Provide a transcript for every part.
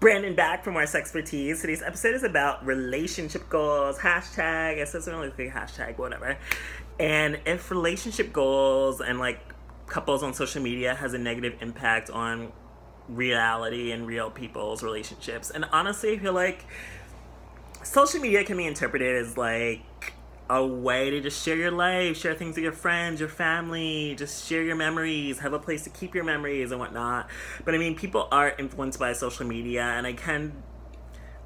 Brandon back for more SexxxPerTease. Today's episode is about relationship goals. Hashtag, it doesn't really think hashtag, whatever. And if relationship goals and like couples on social media has a negative impact on reality and real people's relationships. And honestly, I feel like social media can be interpreted as like a way to just share your life, share things with your friends, your family, just share your memories, have a place to keep your memories and whatnot. But I mean, people are influenced by social media, and I can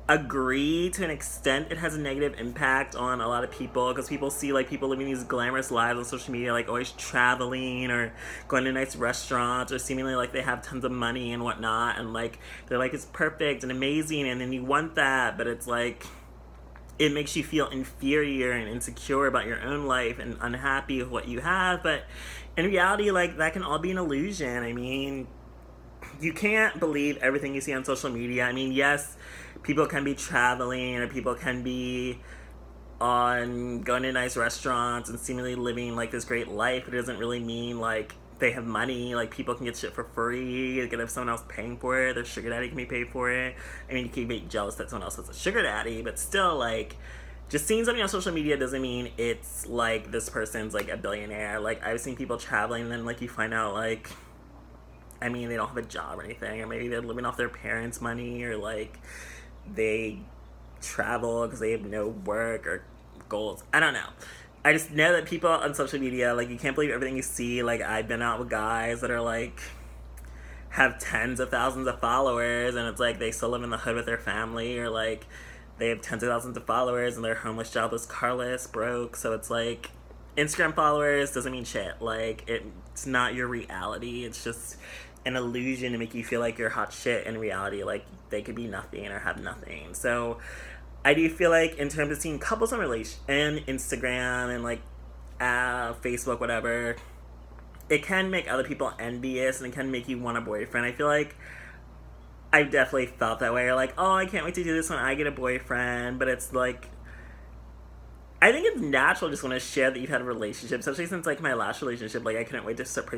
agree to an extent it has a negative impact on a lot of people, because people see like people living these glamorous lives on social media, like always traveling or going to nice restaurants or seemingly like they have tons of money and whatnot, and like they're like it's perfect and amazing, and then you want that, but it's like it makes you feel inferior and insecure about your own life and unhappy with what you have. But in reality, like, that can all be an illusion. I mean, you can't believe everything you see on social media. I mean, yes, people can be traveling or people can be on going to nice restaurants and seemingly living like this great life. It doesn't really mean like they have money. Like, people can get shit for free. They can have someone else paying for it. Their sugar daddy can be paid for it. I mean, you can be jealous that someone else has a sugar daddy, but still, like, just seeing something on social media doesn't mean it's like this person's like a billionaire. Like, I've seen people traveling and then like you find out like, I mean, they don't have a job or anything, or maybe they're living off their parents' money, or like they travel because they have no work or goals. I don't know. I just know that people on social media, like, you can't believe everything you see. Like, I've been out with guys that are like have tens of thousands of followers, and it's like they still live in the hood with their family, or like they have tens of thousands of followers and they're homeless, jobless, carless, broke. So it's like Instagram followers doesn't mean shit. Like, it's not your reality. It's just an illusion to make you feel like you're hot shit. In reality, like, they could be nothing or have nothing. So I do feel like in terms of seeing couples on and Instagram and like Facebook, whatever, it can make other people envious and it can make you want a boyfriend. I feel like I've definitely felt that way. Or like, oh, I can't wait to do this when I get a boyfriend. But it's like, I think it's natural just want to share that you've had a relationship, especially since like my last relationship. Like, I couldn't wait to start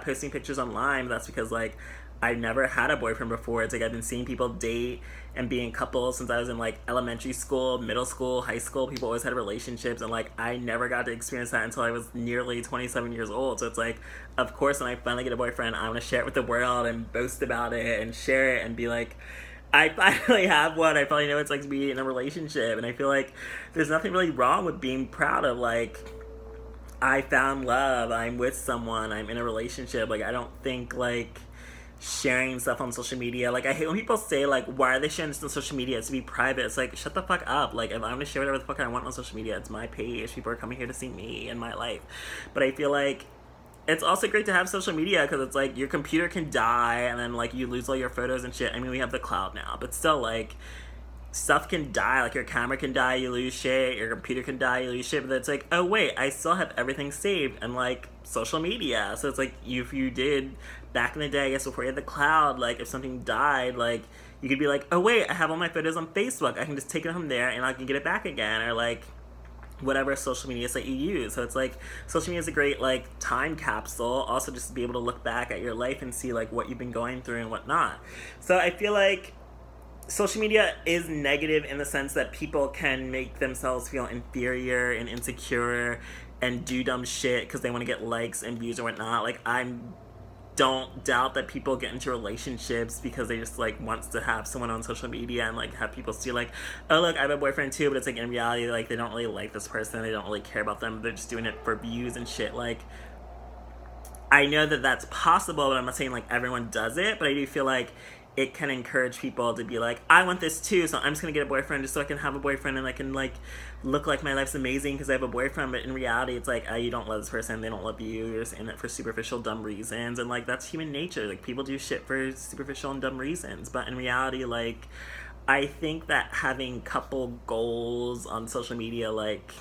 posting pictures online. But that's because like I've never had a boyfriend before. It's like I've been seeing people date and be in couples since I was in like elementary school, middle school, high school. People always had relationships, and like I never got to experience that until I was nearly 27 years old. So it's like, of course, when I finally get a boyfriend, I want to share it with the world and boast about it and share it and be like, I finally have one. I finally know what it's like to be in a relationship. And I feel like there's nothing really wrong with being proud of like, I found love, I'm with someone, I'm in a relationship. Like, I don't think like sharing stuff on social media, like, I hate when people say like, why are they sharing this on social media? It's to be private. It's like, shut the fuck up. Like, if I'm gonna share whatever the fuck I want on social media, it's my page. People are coming here to see me and my life. But I feel like it's also great to have social media because it's like your computer can die and then like you lose all your photos and shit. I mean, we have the cloud now, but still, like, stuff can die. Like, your camera can die, you lose shit. Your computer can die, you lose shit. But it's like, oh wait, I still have everything saved and like social media. So it's like, if you did back in the day, I guess before you had the cloud, like if something died, like you could be like, oh wait, I have all my photos on Facebook. I can just take it from there and I can get it back again, or like whatever social media site you use. So it's like, social media is a great like time capsule, also just to be able to look back at your life and see like what you've been going through and whatnot. So I feel like social media is negative in the sense that people can make themselves feel inferior and insecure and do dumb shit because they want to get likes and views or whatnot. Like, don't doubt that people get into relationships because they just like wants to have someone on social media and like have people see like, oh look, I have a boyfriend too. But it's like, in reality, like, they don't really like this person, they don't really care about them, they're just doing it for views and shit. Like, I know that that's possible, but I'm not saying like everyone does it. But I do feel like it can encourage people to be like, I want this too, so I'm just gonna get a boyfriend just so I can have a boyfriend and I can like look like my life's amazing because I have a boyfriend. But in reality, it's like, you don't love this person, they don't love you, you're just in it for superficial dumb reasons. And like, that's human nature. Like, people do shit for superficial and dumb reasons. But in reality, like, I think that having couple goals on social media, like,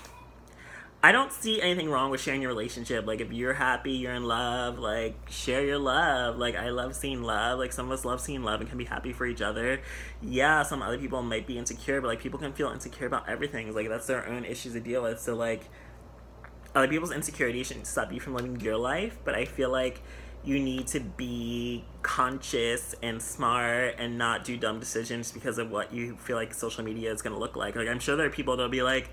I don't see anything wrong with sharing your relationship. Like, if you're happy, you're in love, like, share your love. Like, I love seeing love. Like, some of us love seeing love and can be happy for each other. Yeah, some other people might be insecure, but like, people can feel insecure about everything. Like, that's their own issues to deal with. So like, other people's insecurity shouldn't stop you from living your life. But I feel like you need to be conscious and smart and not do dumb decisions because of what you feel like social media is going to look like. Like, I'm sure there are people that'll be like,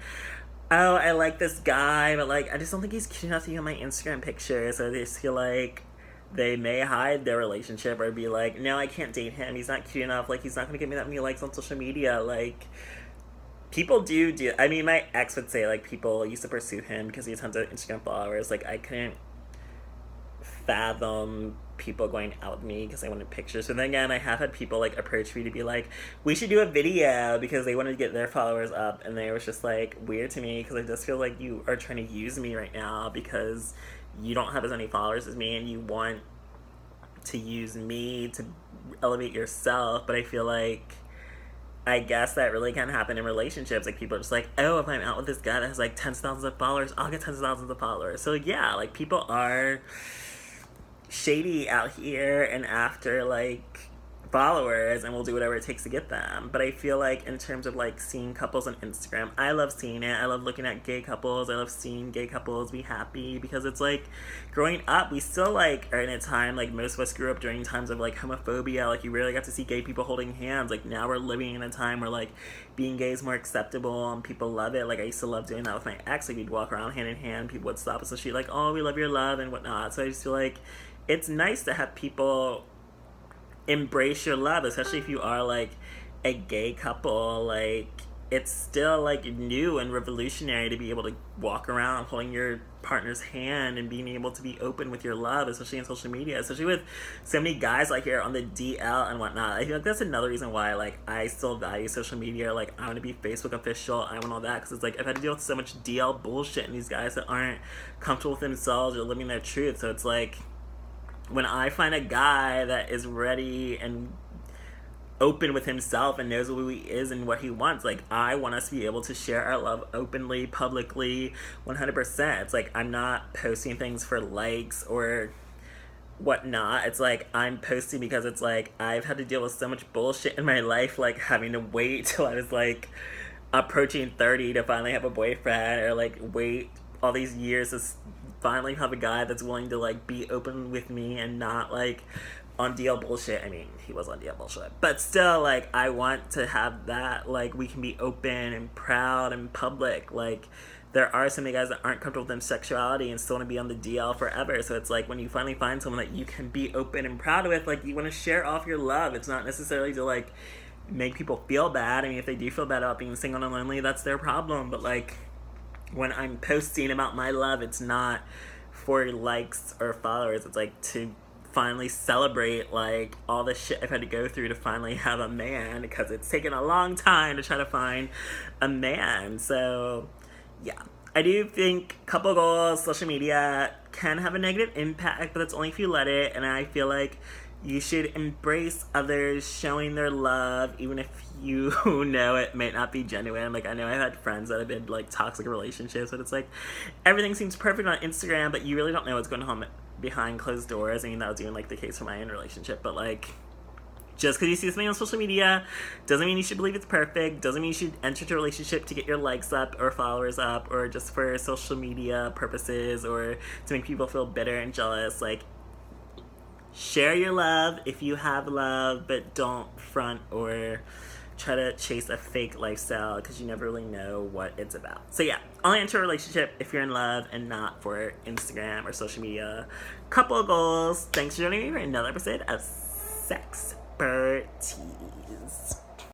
oh, I like this guy, but like, I just don't think he's cute enough to be on my Instagram picture. So they just feel like they may hide their relationship or be like, no, I can't date him. He's not cute enough. Like, he's not going to give me that many likes on social media. Like, people do. I mean, my ex would say, like, people used to pursue him because he had tons of Instagram followers. Like, I couldn't fathom people going out with me because they wanted pictures. But then again, I have had people like approach me to be like, we should do a video because they wanted to get their followers up, and they was just like weird to me because I just feel like you are trying to use me right now because you don't have as many followers as me and you want to use me to elevate yourself. But I feel like, I guess that really can happen in relationships. Like, people are just like, oh, if I'm out with this guy that has like tens of thousands of followers, I'll get tens of thousands of followers. So yeah, like, people are shady out here and after like followers, and will do whatever it takes to get them. But I feel like in terms of like seeing couples on Instagram, I love seeing it. I love looking at gay couples. I love seeing gay couples be happy because it's like, growing up, we still like are in a time, like most of us grew up during times of like homophobia. Like, you rarely got to see gay people holding hands. Like, now we're living in a time where like being gay is more acceptable and people love it. Like, I used to love doing that with my ex. Like, we'd walk around hand in hand, people would stop us and she'd like, oh, we love your love and whatnot. So I just feel like it's nice to have people embrace your love, especially if you are like a gay couple. Like, it's still like new and revolutionary to be able to walk around holding your partner's hand and being able to be open with your love, especially in social media, especially with so many guys like here on the DL and whatnot. I feel like that's another reason why like I still value social media. Like, I want to be Facebook official, I want all that, because it's like I've had to deal with so much DL bullshit and these guys that aren't comfortable with themselves or living their truth. So it's like, when I find a guy that is ready and open with himself and knows who he is and what he wants, like, I want us to be able to share our love openly, publicly, 100%. It's like, I'm not posting things for likes or whatnot. It's like, I'm posting because it's like, I've had to deal with so much bullshit in my life, like having to wait till I was like approaching 30 to finally have a boyfriend, or like wait all these years to finally have a guy that's willing to like be open with me and not like on DL bullshit. I mean, he was on DL bullshit, but still, like, I want to have that, like, we can be open and proud and public. Like, there are so many guys that aren't comfortable with their sexuality and still want to be on the DL forever. So it's like, when you finally find someone that you can be open and proud with, like, you want to share off your love. It's not necessarily to like make people feel bad. I mean, if they do feel bad about being single and lonely, that's their problem. But like, when I'm posting about my love, it's not for likes or followers. It's like to finally celebrate like all the shit I've had to go through to finally have a man, because it's taken a long time to try to find a man. So yeah, I do think couple goals, social media can have a negative impact, but that's only if you let it. And I feel like you should embrace others showing their love, even if you know it might not be genuine. Like, I know I've had friends that have been like toxic relationships, but it's like everything seems perfect on Instagram, but you really don't know what's going on behind closed doors. I mean, that was even like the case for my own relationship. But like, just because you see something on social media doesn't mean you should believe it's perfect, doesn't mean you should enter into a relationship to get your likes up or followers up, or just for social media purposes, or to make people feel bitter and jealous. Like, share your love if you have love, but don't front or try to chase a fake lifestyle, because you never really know what it's about. So yeah, only enter a relationship if you're in love and not for Instagram or social media. Couple of goals. Thanks for joining me for another episode of SexxxPerTease.